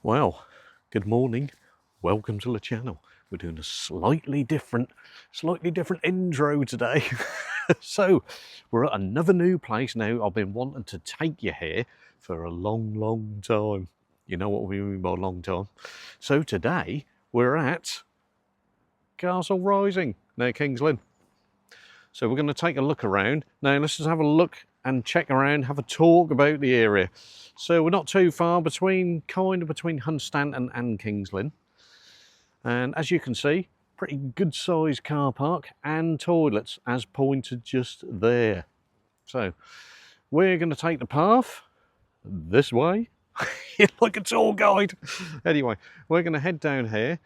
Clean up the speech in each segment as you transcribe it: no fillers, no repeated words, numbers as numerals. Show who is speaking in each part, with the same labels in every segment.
Speaker 1: Well, good morning. Welcome to the channel. We're doing a slightly different intro today. So, we're at another new place now. I've been wanting to take you here for a long time. You know what we mean by long time. So today, we're at Castle Rising near King's Lynn. So we're going to take a look around. Now let's just have a look and check around, have a talk about the area. So we're not too far between Hunstanton and King's Lynn. And as you can see, pretty good sized car park and toilets as pointed just there. So we're going to take the path this way. Like a tour guide. Anyway, we're going to head down here.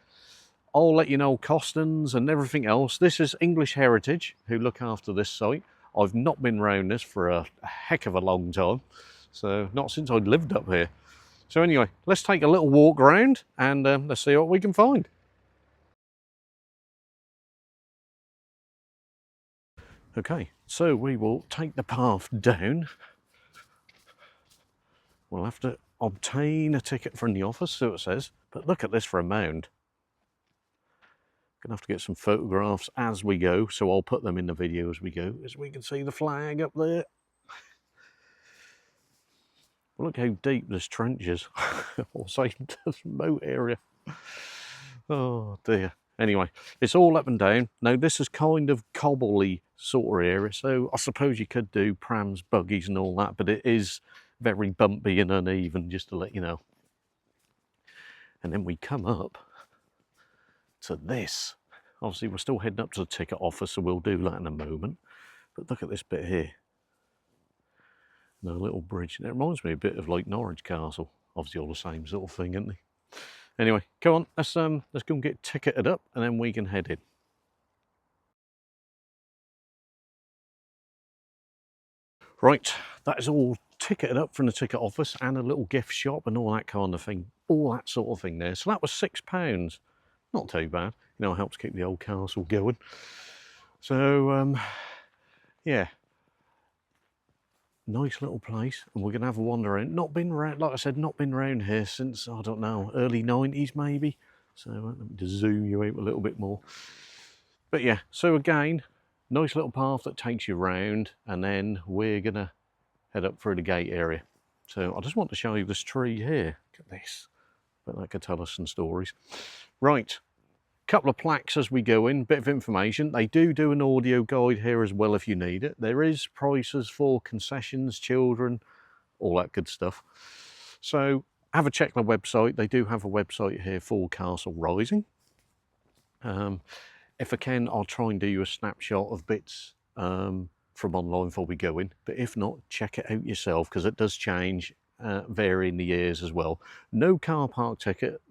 Speaker 1: I'll let you know costings and everything else. This is English Heritage who look after this site. I've not been round this for a heck of a long time. So not since I lived up here. So anyway, let's take a little walk around and let's see what we can find. Okay, so we will take the path down. We'll have to obtain a ticket from the office, so it says. But look at this for a mound. Gonna have to get some photographs as we go, so I'll put them in the video as we go, as we can see the flag up there. Look how deep this trench is. Or say this moat area. Oh dear. Anyway, it's all up and down. Now this is kind of cobbley sort of area, so I suppose you could do prams, buggies and all that, but it is very bumpy and uneven, just to let you know. And then we come up to this. Obviously we're still heading up to the ticket office, so we'll do that in a moment. But look at this bit here. The little bridge. It reminds me a bit of like Norwich Castle. Obviously all the same sort of thing, isn't they? Anyway, come on, let's go and get ticketed up and then we can head in. Right, that is all ticketed up from the ticket office and a little gift shop and all that kind of thing. All that sort of thing there. So that was £6. Not too bad. You know, it helps keep the old castle going. So, yeah. Nice little place, and we're going to have a wander around. Not been around, like I said, not been around here since, I don't know, early 90s maybe. So let me just zoom you out a little bit more. But yeah, so again, nice little path that takes you round, and then we're going to head up through the gate area. So I just want to show you this tree here. Look at this. But that could tell us some stories. Right. Couple of plaques as we go in, bit of information. They do an audio guide here as well if you need it. There is prices for concessions, children, all that good stuff. So have a check on the website. They do have a website here for Castle Rising. If I can, I'll try and do you a snapshot of bits from online before we go in. But if not, check it out yourself because it does change, vary in the years as well. No car park ticket.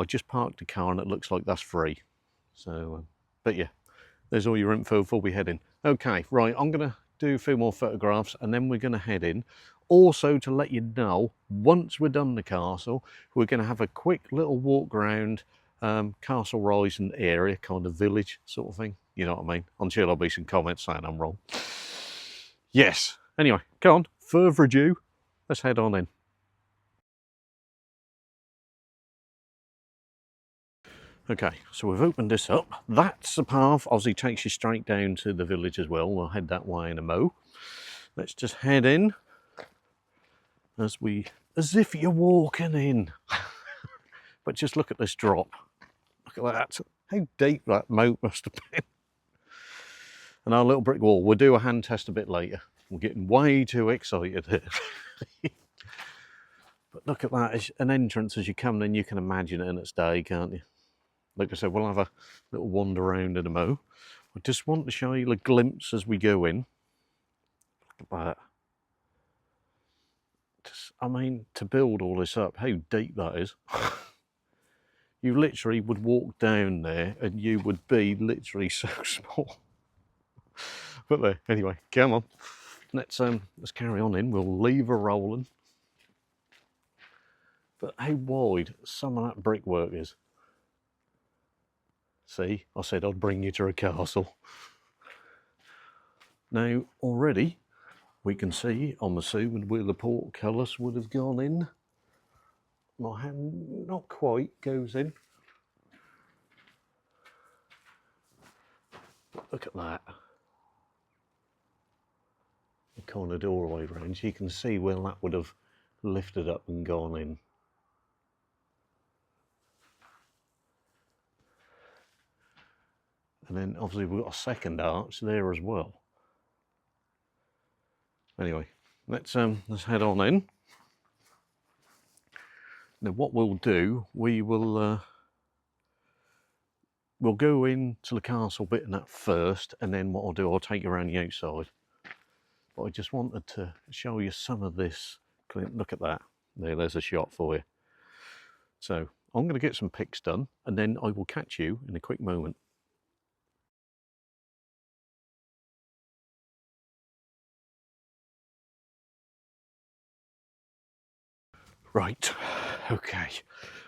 Speaker 1: I just parked the car and it looks like that's free. So, but yeah, there's all your info before we head in. Okay, right, I'm going to do a few more photographs and then we're going to head in. Also to let you know, once we're done the castle, we're going to have a quick little walk around Castle Rising area, kind of village sort of thing. You know what I mean? I'm sure there'll be some comments saying I'm wrong. Yes. Anyway, come on, further ado, let's head on in. Okay, so we've opened this up. That's the path, obviously takes you straight down to the village as well. We'll head that way in a mo. Let's just head in as if you're walking in. But just look at this drop. Look at that. How deep that moat must have been. And our little brick wall. We'll do a hand test a bit later. We're getting way too excited here. But look at that, as an entrance as you come in, you can imagine it in its day, can't you? Like I said, we'll have a little wander around in a mo. I just want to show you a glimpse as we go in. Look at that. Just, I mean, to build all this up, how deep that is. You literally would walk down there and you would be literally so small. But there, anyway, come on. Let's carry on in. We'll leave her rolling. But how wide some of that brickwork is. See, I said I'd bring you to a castle. Now, already, we can see, I'm assuming where the portcullis would have gone in. my hand not quite goes in. Look at that. The corner doorway range. You can see where that would have lifted up and gone in. And then obviously we've got a second arch there as well. Anyway, let's head on in. Now what we'll do, we'll go into the castle bit and that first, and then what I'll do, I'll take you around the outside. But I just wanted to show you some of this. Look at that. There's a shot for you. So I'm going to get some pics done, and then I will catch you in a quick moment. Right, okay.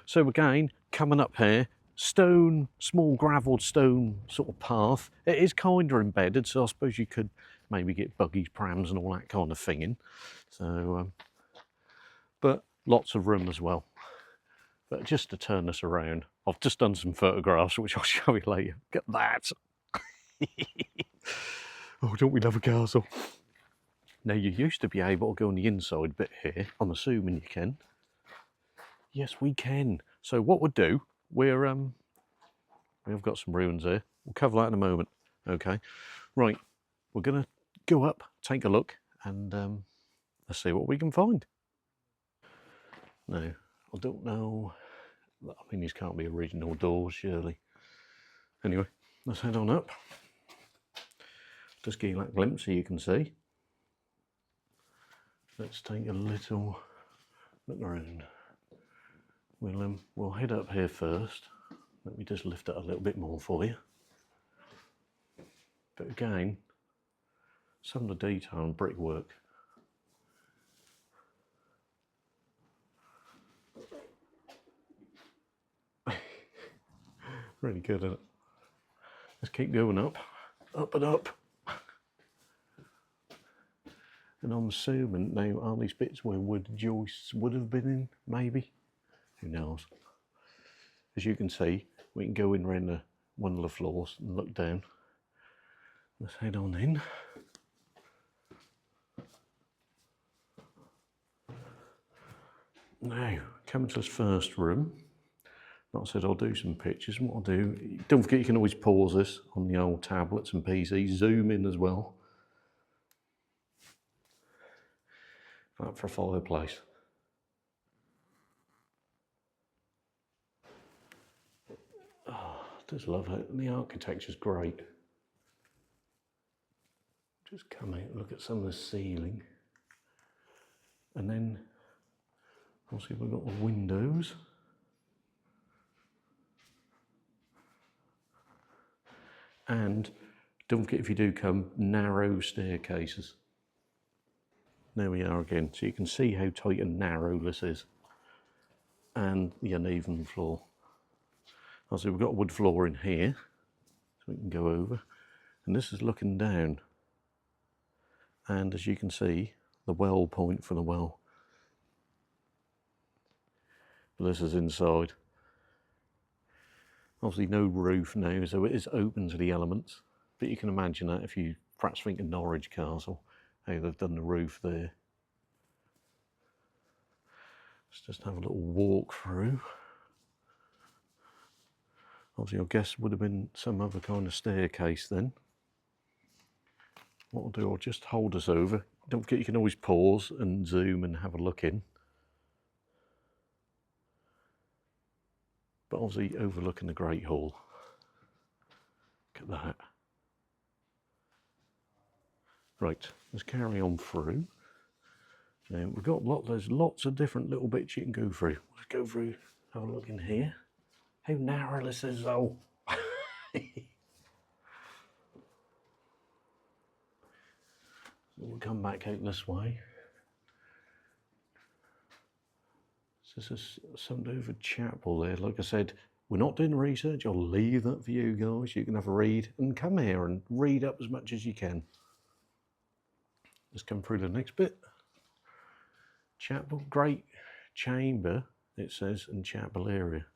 Speaker 1: So again, coming up here, stone, small gravelled stone sort of path. It is kind of embedded, so I suppose you could maybe get buggies, prams and all that kind of thing in. So, but lots of room as well. But just to turn this around, I've just done some photographs, which I'll show you later. Get that. Oh, don't we love a castle? Now, you used to be able to go on the inside bit here. I'm assuming you can. Yes, we can. So what we'll do, we've got some ruins here. We'll cover that in a moment. Okay. Right. We're going to go up, take a look, and let's see what we can find. Now, I don't know. I mean, these can't be original doors, surely. Anyway, let's head on up. Just give you that glimpse so you can see. Let's take a little look around. We'll head up here first. Let me just lift it a little bit more for you. But again, some of the detail and brickwork. Really good, isn't it? Let's keep going up and up. And I'm assuming now, are these bits where wood joists would have been in, maybe? Who knows? As you can see, we can go in around one of the floors and look down. Let's head on in. Now, coming to this first room. Like I said, I'll do some pictures. What I'll do, don't forget you can always pause this on the old tablets and PCs, zoom in as well. That for a fireplace. Oh, I just love it. The architecture's great. Just come out, look at some of the ceiling. And then, obviously we've got the windows. And don't forget, if you do come, narrow staircases. There we are again. So you can see how tight and narrow this is. And the uneven floor. Obviously we've got a wood floor in here, so we can go over. And this is looking down. And as you can see, the well point for the well. But this is inside. Obviously no roof now, so it is open to the elements. But you can imagine that if you perhaps think of Norwich Castle, how they've done the roof there. Let's just have a little walk through. Obviously I guess would have been some other kind of staircase then. What I'll do, I'll just hold us over. Don't forget you can always pause and zoom and have a look in. But obviously overlooking the Great Hall. Look at that. Right, let's carry on through. Now we've got there's lots of different little bits you can go through. Let's go through, have a look in here. How narrow this is though. We'll come back out this way. So this is something over chapel there. Like I said, we're not doing research. I'll leave that for you guys. You can have a read and come here and read up as much as you can. Let's come through the next bit. Chapel, great chamber, it says, and chapel area.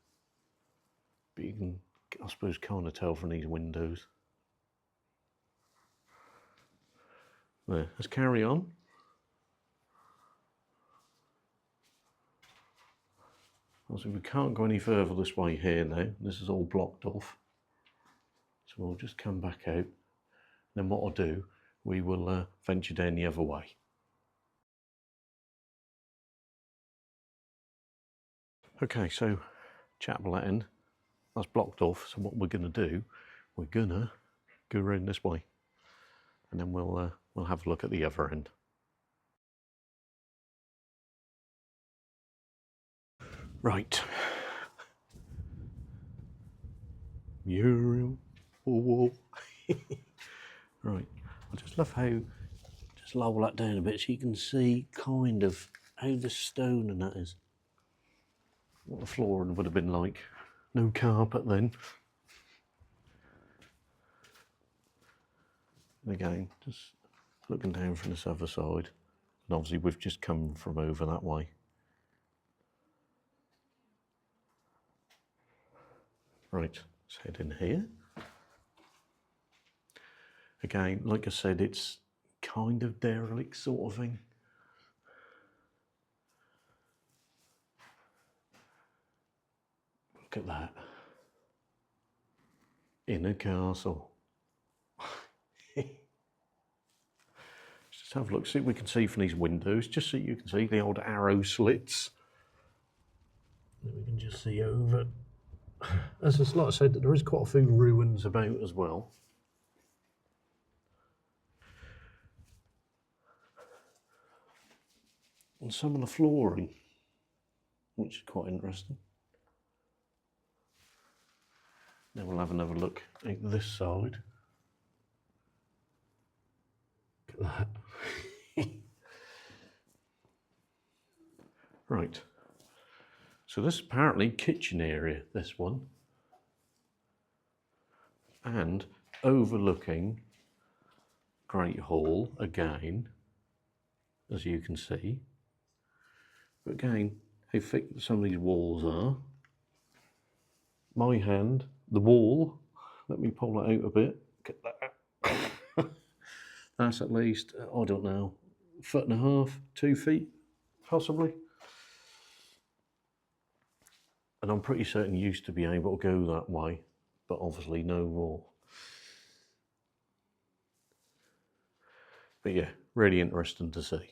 Speaker 1: But you can, I suppose, kind of tell from these windows. There, let's carry on. Also, we can't go any further this way here now. This is all blocked off. So we'll just come back out. Then what I'll do, we will venture down the other way. Okay, so chapel end, that's blocked off. So what we're going to do, we're going to go around this way. And then we'll have a look at the other end. Right. Muriel. Oh. Right. I just love how, just lower that down a bit so you can see kind of how the stone and that is. What the flooring would have been like. No carpet then. And again, just looking down from this other side. And obviously we've just come from over that way. Right, let's head in here. Again, like I said, it's kind of derelict sort of thing. Look at that. In a castle. Just have a look, see what we can see from these windows, just so you can see the old arrow slits. And we can just see over. As like I said, there is quite a few ruins about as well. And some of the flooring, which is quite interesting. Then we'll have another look at this side. Look at that. Right. So this is apparently kitchen area, this one. And overlooking Great Hall again, as you can see. But again, how thick some of these walls are. My hand, the wall, let me pull it out a bit. Get that. That's at least, I don't know, 1.5 feet, 2 feet, possibly. And I'm pretty certain you used to be able to go that way, but obviously no more. But yeah, really interesting to see.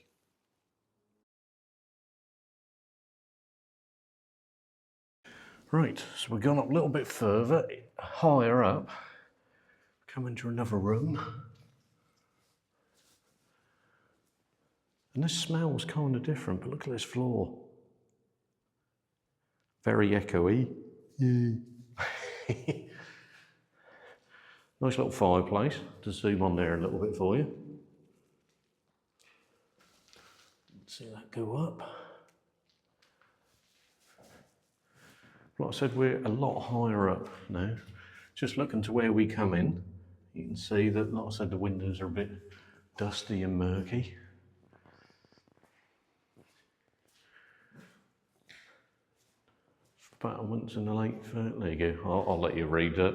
Speaker 1: Right, so we've gone up a little bit further, higher up, come into another room. And this smells kind of different, but look at this floor. Very echoey. Yeah. Nice little fireplace. Just zoom on there a little bit for you. See that go up. Like I said, we're a lot higher up now. Just looking to where we come in, you can see that, like I said, the windows are a bit dusty and murky. Battlements in the late 30s. There you go. I'll let you read it.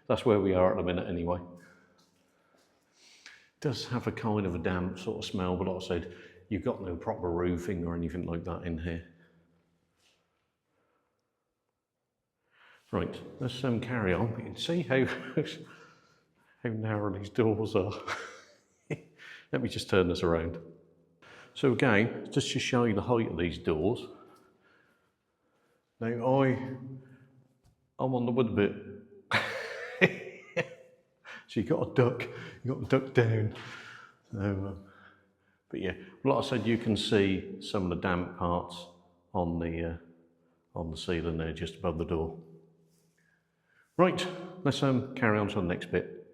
Speaker 1: That's where we are at the minute anyway. It does have a kind of a damp sort of smell, but like I said, you've got no proper roofing or anything like that in here. Right, let's carry on. You can see how narrow these doors are. Let me just turn this around. So again, just to show you the height of these doors. Now I'm on the wood bit. So you've got to duck down. So, but yeah, like I said, you can see some of the damp parts on the ceiling there, just above the door. Right, let's carry on to the next bit.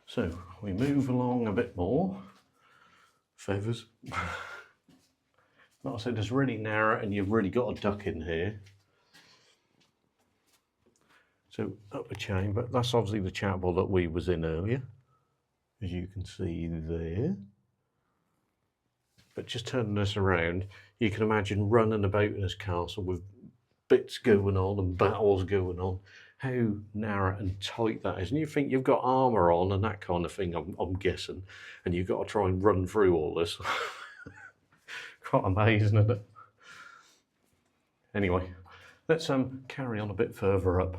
Speaker 1: So we move along a bit more. Feathers. Like I said, it's really narrow and you've really got a duck in here. So up a chamber, that's obviously the chapel that we was in earlier, as you can see there. But just turning this around, you can imagine running about in this castle with bits going on and battles going on, how narrow and tight that is. And you think you've got armour on and that kind of thing, I'm guessing, and you've got to try and run through all this. Quite amazing, isn't it? Anyway, let's carry on a bit further up.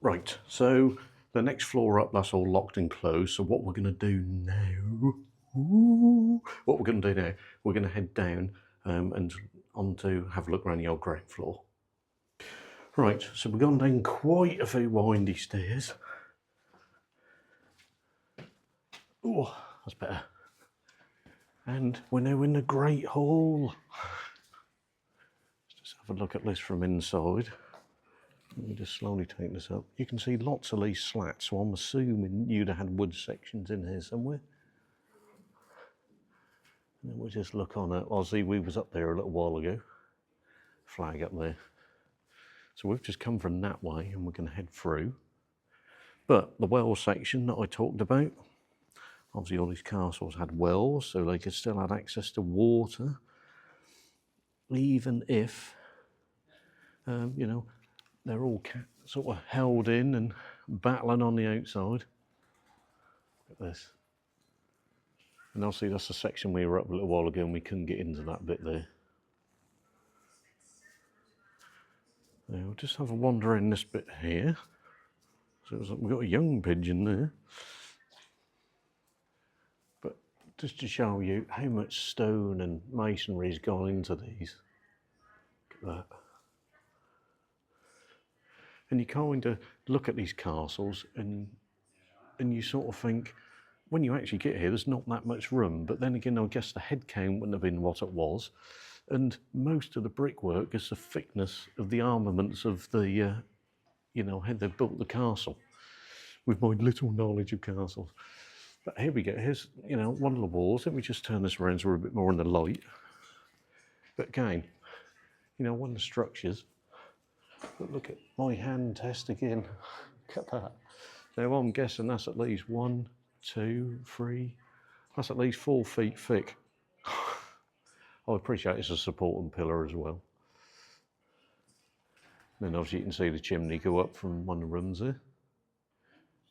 Speaker 1: Right, so the next floor up, that's all locked and closed. So what we're going to do now, we're going to head down and on to have a look around the old ground floor. Right, so we've gone down quite a few windy stairs. Oh, that's better. And we're now in the Great Hall. Let's just have a look at this from inside. Let me just slowly take this up. You can see lots of these slats, so I'm assuming you'd have had wood sections in here somewhere. And then we'll just look on it. Obviously, we was up there a little while ago. Flag up there. So we've just come from that way and we're going to head through. But the well section that I talked about, obviously all these castles had wells, so they could still have access to water, even if, you know, they're all sort of held in and battling on the outside. Look at this. And obviously that's the section we were up a little while ago and we couldn't get into that bit there. Now we'll just have a wander in this bit here. So we've got a young pigeon there. But just to show you how much stone and masonry's gone into these. Look at that. And you kind of look at these castles and you sort of think, when you actually get here, there's not that much room. But then again, I guess the head count wouldn't have been what it was. And most of the brickwork is the thickness of the armaments of the, you know, how they built the castle. With my little knowledge of castles. But here we go. Here's, you know, one of the walls. Let me just turn this around so we're a bit more in the light. But again, you know, one of the structures. But look at my hand test again. Look at that. Now I'm guessing that's at least 1, 2, 3. That's at least 4 feet thick. I appreciate it's a supporting pillar as well. Then obviously you can see the chimney go up from one of the rooms there.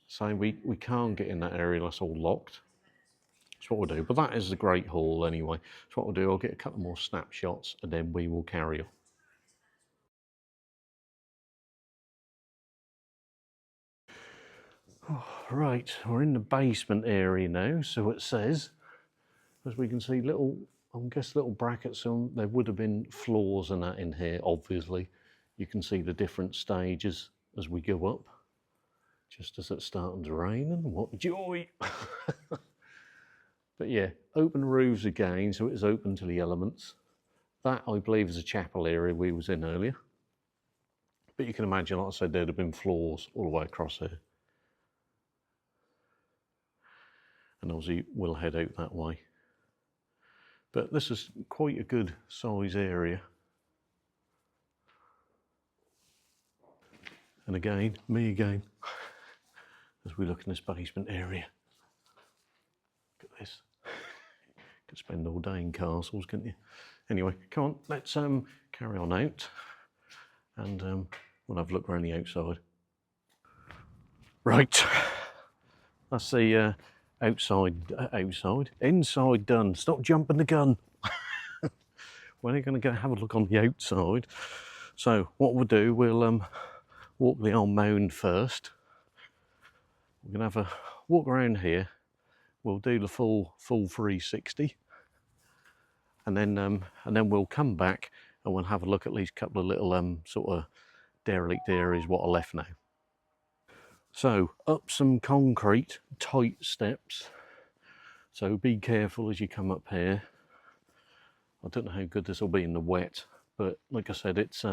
Speaker 1: So we can't get in that area, that's all locked. That's what we'll do. But that is the Great Hall anyway. So what we'll do, I'll get a couple more snapshots and then we will carry on. Oh, right, we're in the basement area now. So it says, as we can see, little, I guess little brackets on, there would have been floors and that in here, obviously. You can see the different stages as we go up. Just as it's starting to rain, and what joy! But yeah, open roofs again, so it is open to the elements. That, I believe, is a chapel area we was in earlier. But you can imagine, like I said, there'd have been floors all the way across here. And obviously we'll head out that way. But this is quite a good size area. And again, me again, as we look in this basement area. Look at this. Could spend all day in castles, couldn't you? Anyway, come on, let's carry on out and we'll have a look around the outside. Right, that's the inside done. Stop jumping the gun. We're going to go have a look on the outside. So what we'll do, we'll walk the old mound first. We're going to have a walk around here. We'll do the full 360, and then we'll come back and we'll have a look at these couple of little sort of derelict areas what are left now. So up some concrete tight steps. So be careful as you come up here. I don't know how good this will be in the wet, but like I said, it's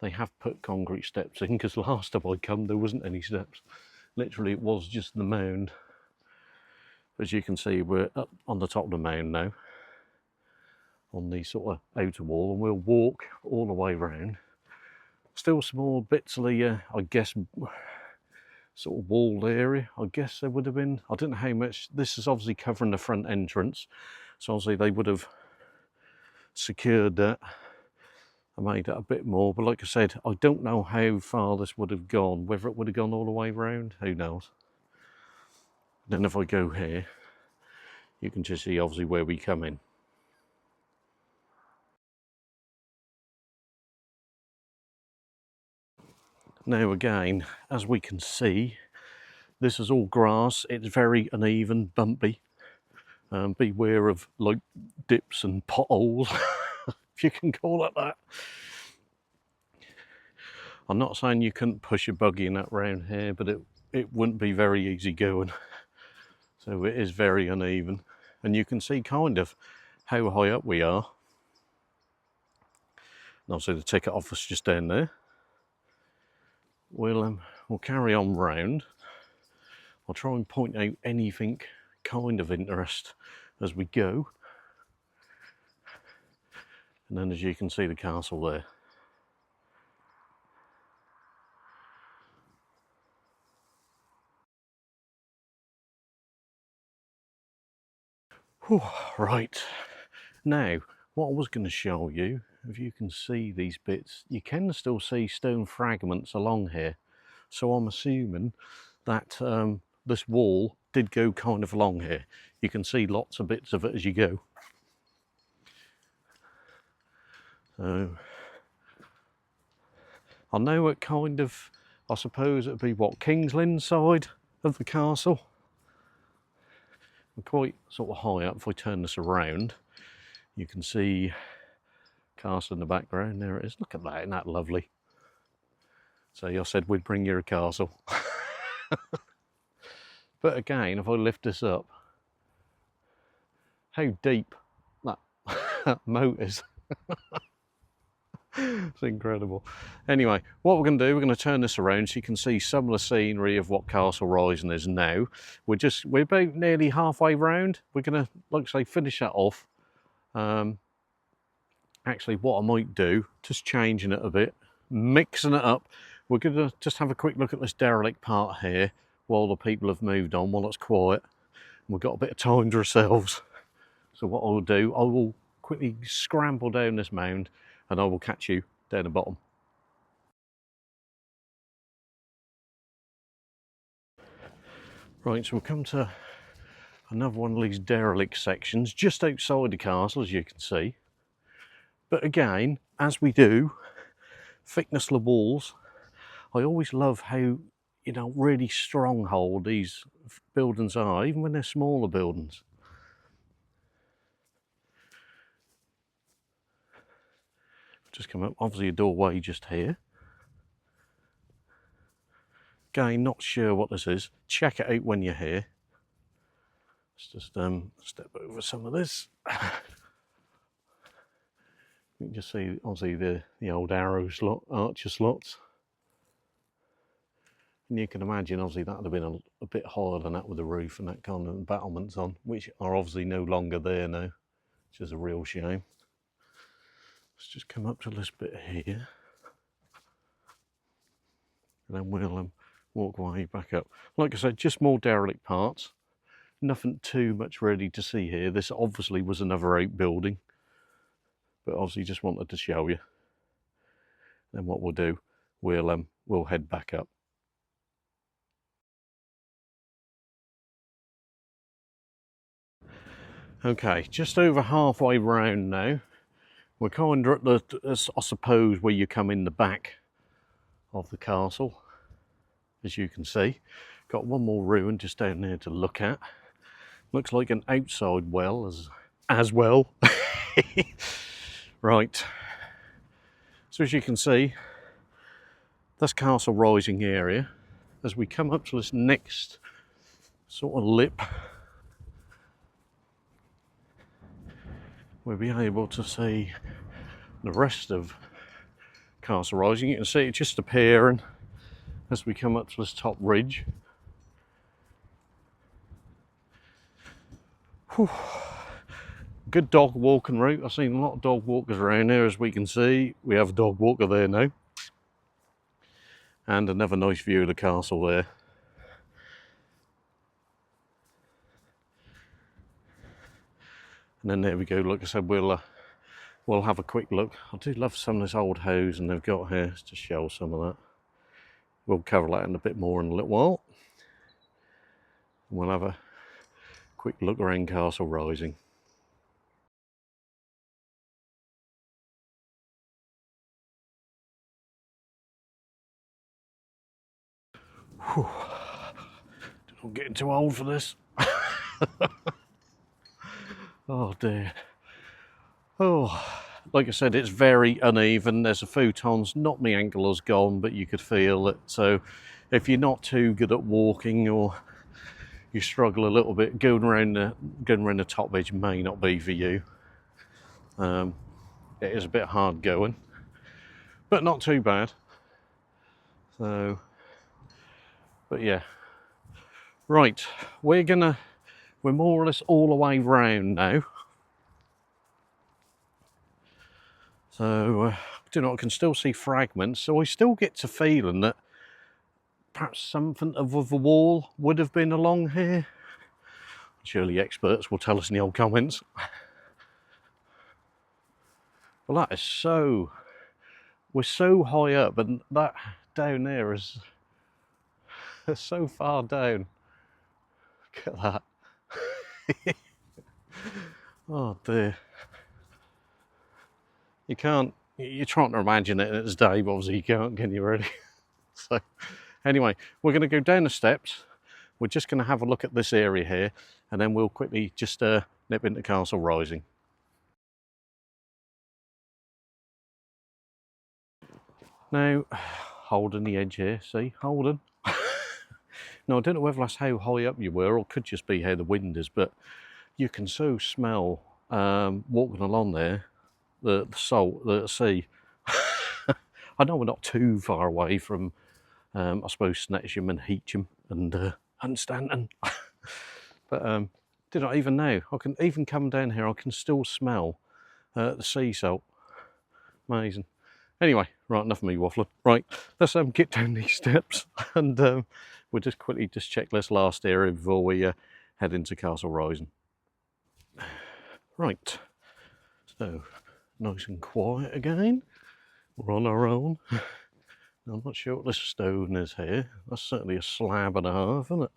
Speaker 1: they have put concrete steps in, because last time I come there wasn't any steps. Literally it was just the mound. As you can see, we're up on the top of the mound now, on the sort of outer wall, and we'll walk all the way around. Still small bits of the, I guess, sort of walled area. I guess there would have been, I don't know how much, this is obviously covering the front entrance, so obviously they would have secured that. I made it a bit more, but like I said, I don't know how far this would have gone. Whether it would have gone all the way around, who knows. Then if I go here, you can just see obviously where we come in. Now again, as we can see, this is all grass. It's very uneven, bumpy. Beware of like dips and potholes, if you can call it that. I'm not saying you couldn't push a buggy in that round here, but it wouldn't be very easy going. So it is very uneven. And you can see kind of how high up we are. And obviously the ticket office just down there. We'll carry on round. I'll try and point out anything kind of interest as we go. And then as you can see the castle there. Whew, right, now what I was going to show you, if you can see these bits, you can still see stone fragments along here. So I'm assuming that this wall did go kind of along here. You can see lots of bits of it as you go. So I know it kind of, I suppose it'd be what, King's Lynn side of the castle. We're quite sort of high up. If I turn this around, you can see castle in the background. There it is. Look at that, isn't that lovely? So I said we'd bring you a castle. But again, if I lift this up, how deep that moat is. It's incredible. Anyway, what we're going to do, we're going to turn this around so you can see some of the scenery of what Castle Rising is now. We're about nearly halfway round. We're going to, like I say, finish that off. Actually, what I might do, just changing it a bit, mixing it up. We're going to just have a quick look at this derelict part here while the people have moved on, while it's quiet. We've got a bit of time to ourselves. So what I'll do, I will quickly scramble down this mound and I will catch you down the bottom. Right, so we'll come to another one of these derelict sections just outside the castle, as you can see. But again, as we do, thickness of the walls, I always love how, you know, really stronghold these buildings are, even when they're smaller buildings. Just come up, obviously a doorway just here. Again, not sure what this is. Check it out when you're here. Let's just step over some of this. You can just see, obviously, the old arrow slot, archer slots. And you can imagine, obviously, that would have been a bit higher than that with the roof and that kind of battlements on, which are obviously no longer there now, which is a real shame. Let's just come up to this bit here. And then we'll walk way back up. Like I said, just more derelict parts. Nothing too much really to see here. This obviously was another outbuilding, but obviously just wanted to show you. Then what we'll do, we'll head back up. Okay, just over halfway round now. We're kind of at the, I suppose, where you come in the back of the castle, as you can see. Got one more ruin just down there to look at. Looks like an outside well as well. Right. So as you can see, that's Castle Rising area. As we come up to this next sort of lip, we'll be able to see the rest of Castle Rising. You can see it just appearing as we come up to this top ridge. Whew. Good dog walking route. I've seen a lot of dog walkers around here, as we can see. We have a dog walker there now. And another nice view of the castle there. And then there we go, like I said, we'll we'll have a quick look. I do love some of this old hose and they've got here to show some of that. We'll cover that in a bit more in a little while. We'll have a quick look around Castle Rising. Whew. I'm getting too old for this. Oh dear. Oh, like I said, it's very uneven. There's a futons, not my ankle has gone, but you could feel it. So if you're not too good at walking or you struggle a little bit, going around the top edge may not be for you. It is a bit hard going, but not too bad. So, but yeah. Right, we're more or less all the way round now. So, I can still see fragments, so I still get to feeling that perhaps something of a wall would have been along here. Surely experts will tell us in the old comments. Well, that is so... We're so high up, and that down there is so far down. Look at that. Oh dear. You can't... You're trying to imagine it in its day, but obviously you can't, can you really? So, anyway, we're going to go down the steps. We're just going to have a look at this area here, and then we'll quickly just nip into Castle Rising. Now, holding the edge here, see, holding. Now, I don't know whether that's how high up you were, or could just be how the wind is, but you can so smell walking along there, the salt, the sea. I know we're not too far away from, I suppose, Snetcham and Heacham and Stanton. But did I even know? I can even come down here, I can still smell the sea salt. Amazing. Anyway, right, enough of me waffling. Right, let's get down these steps and we'll just quickly check this last area before we head into Castle Rising. Right, so nice and quiet again. We're on our own. I'm not sure what this stone is here. That's certainly a slab and a half, isn't it?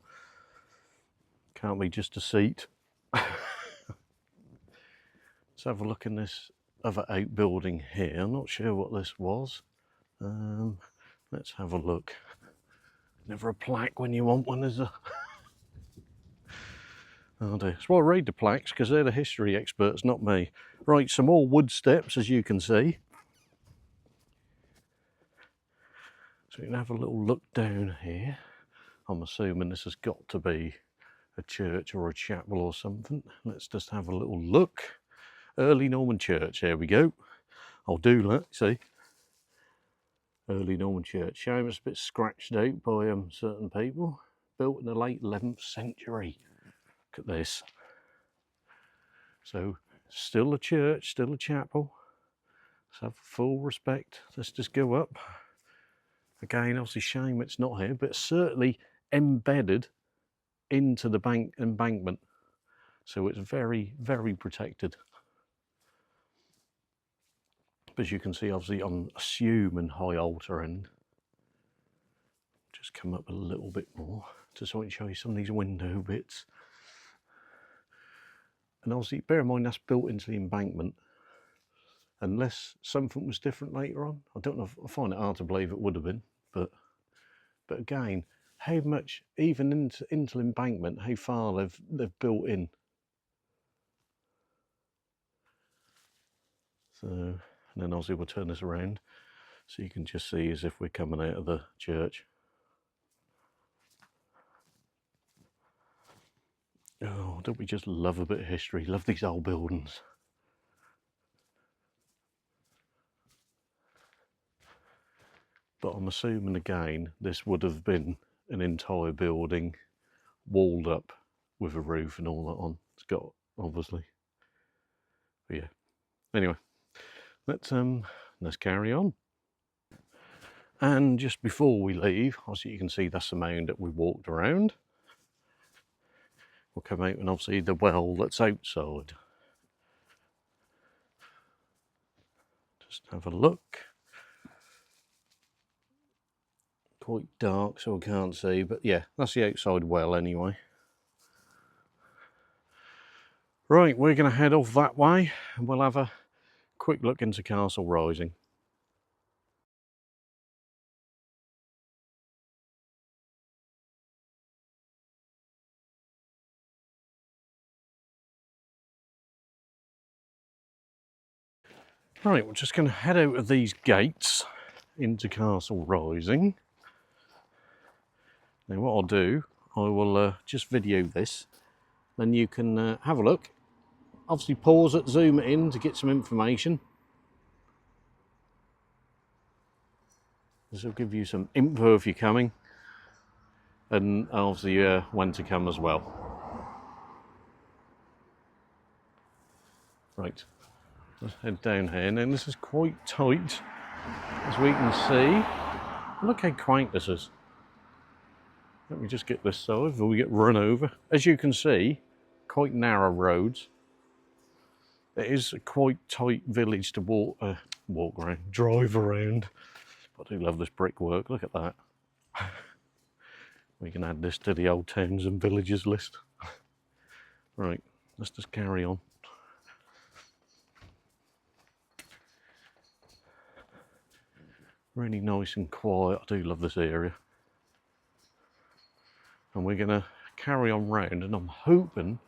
Speaker 1: Can't be just a seat. Let's have a look in this other outbuilding here. I'm not sure what this was. Let's have a look. Never a plaque when you want one, is there? Oh dear. That's why I read the plaques, because they're the history experts, not me. Right, some more wood steps, as you can see. So we can have a little look down here. I'm assuming this has got to be a church or a chapel or something. Let's just have a little look. Early Norman church, there we go. I'll do that, see. Early Norman church. Shame it's a bit scratched out by certain people. Built in the late 11th century. Look at this. So, still a church, still a chapel. Let's have full respect. Let's just go up. Again, obviously shame it's not here, but certainly embedded into the embankment. So it's very, very protected. As you can see, obviously, I'm assuming high altar end. Just come up a little bit more to so I can show you some of these window bits. And obviously, bear in mind that's built into the embankment. Unless something was different later on. I don't know, I find it hard to believe it would have been. But again, how much, even into the embankment, how far they've built in. So, and then obviously we'll turn this around so you can just see as if we're coming out of the church. Oh, don't we just love a bit of history? Love these old buildings. But I'm assuming again, this would have been an entire building walled up with a roof and all that on. It's got, obviously. But yeah. Anyway, let's carry on. And just before we leave, obviously you can see that's the mound that we walked around. We'll come out and obviously the well that's outside. Just have a look. Quite dark, so I can't see, but yeah, that's the outside well anyway. Right, we're going to head off that way and we'll have a quick look into Castle Rising. Right, we're just going to head out of these gates into Castle Rising. Now what I'll do, I will just video this, then you can have a look. Obviously pause it, zoom it in to get some information. This will give you some info if you're coming, and obviously when to come as well. Right, let's head down here. Now this is quite tight, as we can see. Look how quaint this is. Let me just get this side before we get run over. As you can see, quite narrow roads. It is a quite tight village to walk around, drive around. I do love this brickwork, look at that. We can add this to the old towns and villages list. Right, let's just carry on. Really nice and quiet, I do love this area. And we're going to carry on round, and I'm hoping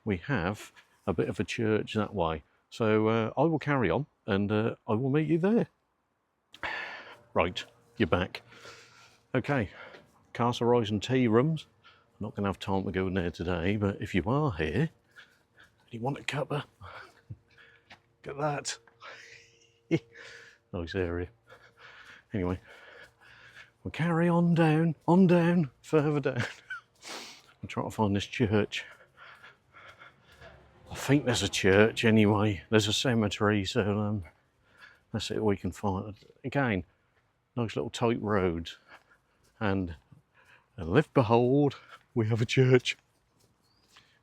Speaker 1: we have a bit of a church that way. So I will carry on and I will meet you there. Right, you're back. Okay, Castle Rising tea rooms. I'm not going to have time to go in there today, but if you are here, you want a cuppa, look at that. Nice area. Anyway, we'll carry on down, further down. I'm trying to find this church. I think there's a church anyway. There's a cemetery, so let's see what we can find. Again, nice little tight roads. And lift behold, we have a church.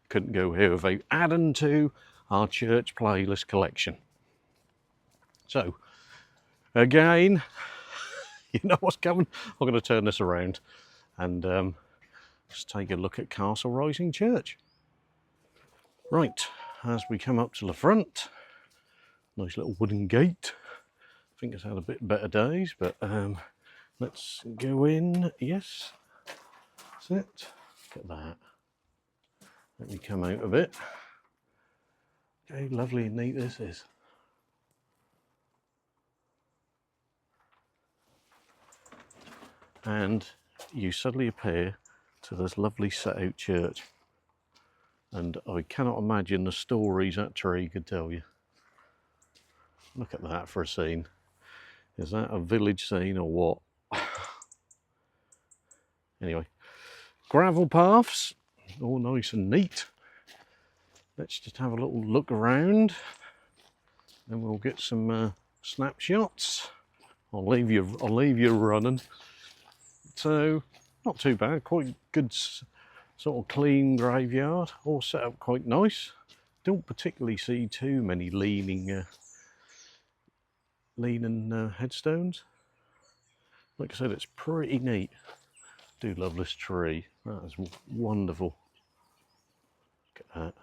Speaker 1: Couldn't go here without adding to our church playlist collection. So, again, you know what's coming. I'm going to turn this around and just take a look at Castle Rising Church. Right, as we come up to the front, nice little wooden gate. I think it's had a bit better days, but let's go in. Yes, that's it. Look at that. Let me come out of it. Okay, lovely and neat this is. And you suddenly appear to this lovely set out church. And I cannot imagine the stories that tree could tell you. Look at that for a scene. Is that a village scene or what? Anyway, gravel paths, all nice and neat. Let's just have a little look around, then we'll get some snapshots. I'll leave you running. So, not too bad. Quite good, sort of clean graveyard. All set up quite nice. Don't particularly see too many leaning headstones. Like I said, it's pretty neat. Do love this tree. That is wonderful. Look at that.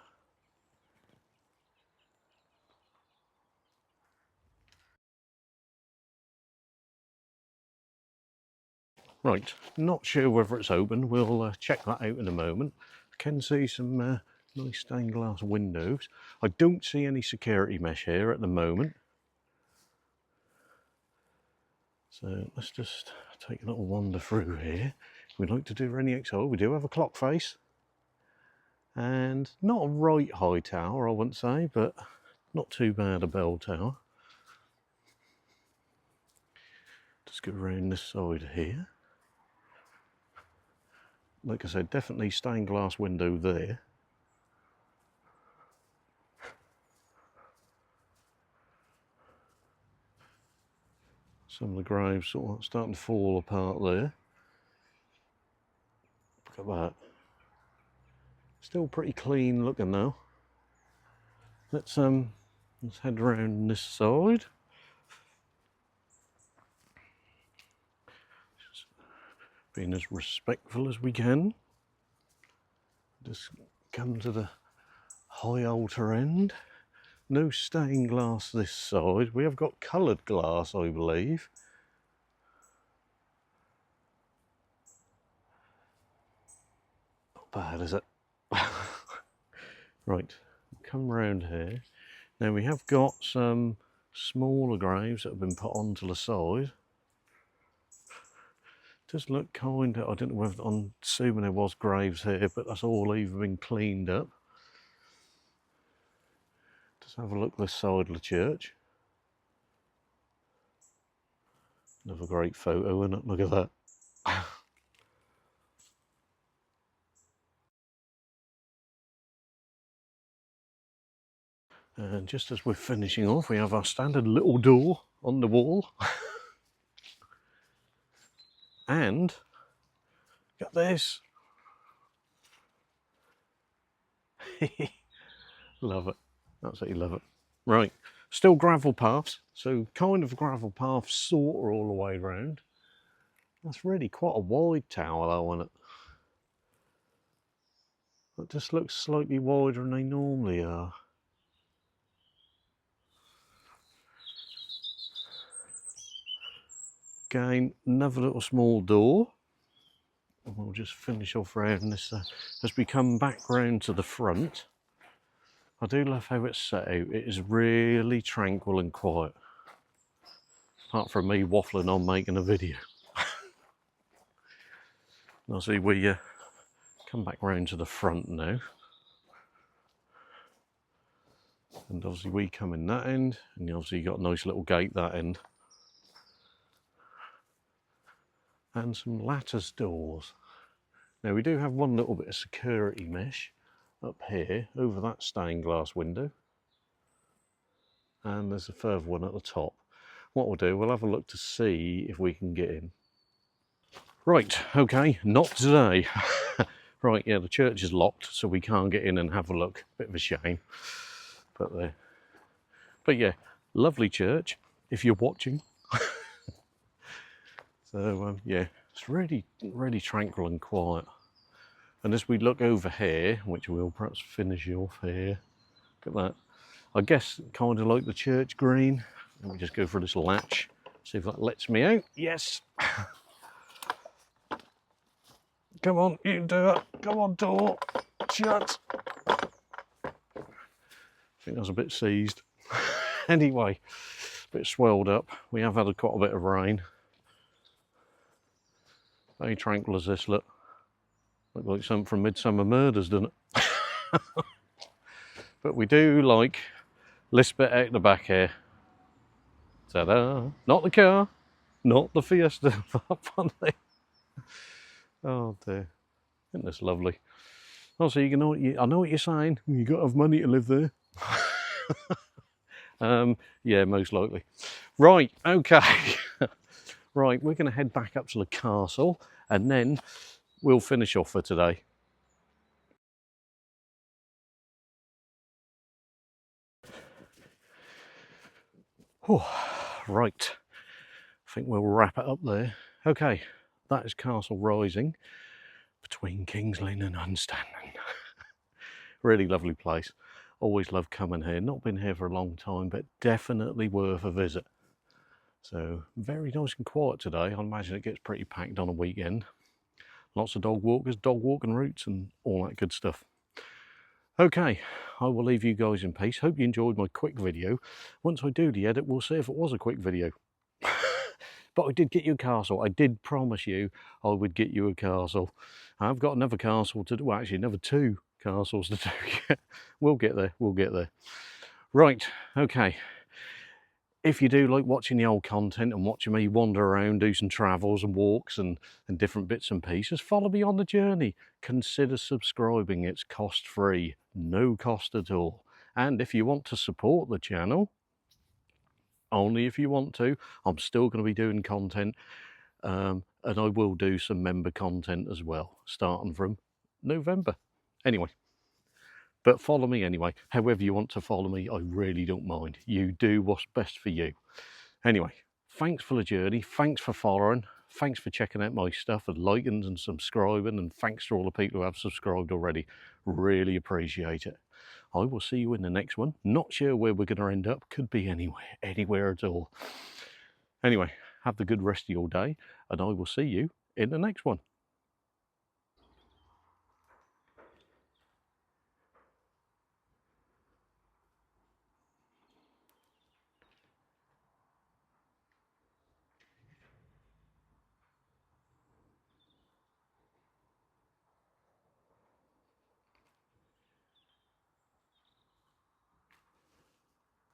Speaker 1: Right, not sure whether it's open. We'll check that out in a moment. I can see some nice stained glass windows. I don't see any security mesh here at the moment. So let's just take a little wander through here. We'd like to do any XO. We do have a clock face. And not a right high tower, I wouldn't say, but not too bad a bell tower. Just go around this side here. Like I said, definitely stained glass window there. Some of the graves sort of starting to fall apart there. Look at that. Still pretty clean looking though. Let's head around this side. being as respectful as we can. Just come to the high altar end. No stained glass this side. We have got coloured glass, I believe. Not bad, is it? Right, come round here. Now we have got some smaller graves that have been put onto the side. Does look kind of, I don't know whether, I'm assuming there was graves here, but that's all either been cleaned up. Just have a look this side of the church. Another great photo, isn't it? Look at that. And just as we're finishing off, we have our standard little door on the wall. And got this. Love it. Absolutely love it. Right, still gravel paths. So kind of gravel paths sort of all the way around. That's really quite a wide tower though, isn't it? It just looks slightly wider than they normally are. Again, another little small door. And we'll just finish off round this as we come back round to the front. I do love how it's set out. It is really tranquil and quiet. Apart from me waffling on making a video. Obviously we come back round to the front now. And obviously we come in that end, and obviously you got a nice little gate that end. And some lattice doors. Now we do have one little bit of security mesh up here over that stained glass window. And there's a further one at the top. What we'll do, we'll have a look to see if we can get in. Right, okay, not today. Right, yeah, the church is locked, so we can't get in and have a look. Bit of a shame. But yeah, lovely church, if you're watching. So yeah, it's really, really tranquil and quiet. And as we look over here, which we'll perhaps finish off here, look at that. I guess kind of like the church green. Let me just go for this latch, see if that lets me out. Yes. Come on, you can do it. Come on, door. Shut. I think that was a bit seized. Anyway, a bit swelled up. We have had quite a bit of rain. Very tranquil as this look. Look like something from Midsummer Murders, doesn't it? But we do like this bit out the back here. Ta-da! Not the car, not the Fiesta. Funny. Oh dear, isn't this lovely? Also, you know I know what you're saying. You got to have money to live there. Yeah, most likely. Right, okay. Right, we're going to head back up to the castle, and then we'll finish off for today. Oh, right, I think we'll wrap it up there. Okay, that is Castle Rising between King's Lynn and Hunstanton. Really lovely place. Always love coming here. Not been here for a long time, but definitely worth a visit. So very nice and quiet today. I imagine it gets pretty packed on a weekend. Lots of dog walkers, dog walking routes and all that good stuff. Okay, I will leave you guys in peace. Hope you enjoyed my quick video. Once I do the edit, we'll see if it was a quick video. But I did get you a castle. I did promise you I would get you a castle. I've got another castle to do. Well, actually, another 2 castles to do. We'll get there. We'll get there. Right, okay. If you do like watching the old content and watching me wander around, do some travels and walks and different bits and pieces, follow me on the journey. Consider subscribing. It's cost-free, no cost at all. And if you want to support the channel, only if you want to, I'm still going to be doing content, and I will do some member content as well, starting from November. Anyway. But follow me anyway. However you want to follow me, I really don't mind. You do what's best for you. Anyway, thanks for the journey. Thanks for following. Thanks for checking out my stuff and liking and subscribing, and thanks to all the people who have subscribed already. Really appreciate it. I will see you in the next one. Not sure where we're going to end up. Could be anywhere at all. Anyway, have the good rest of your day, and I will see you in the next one.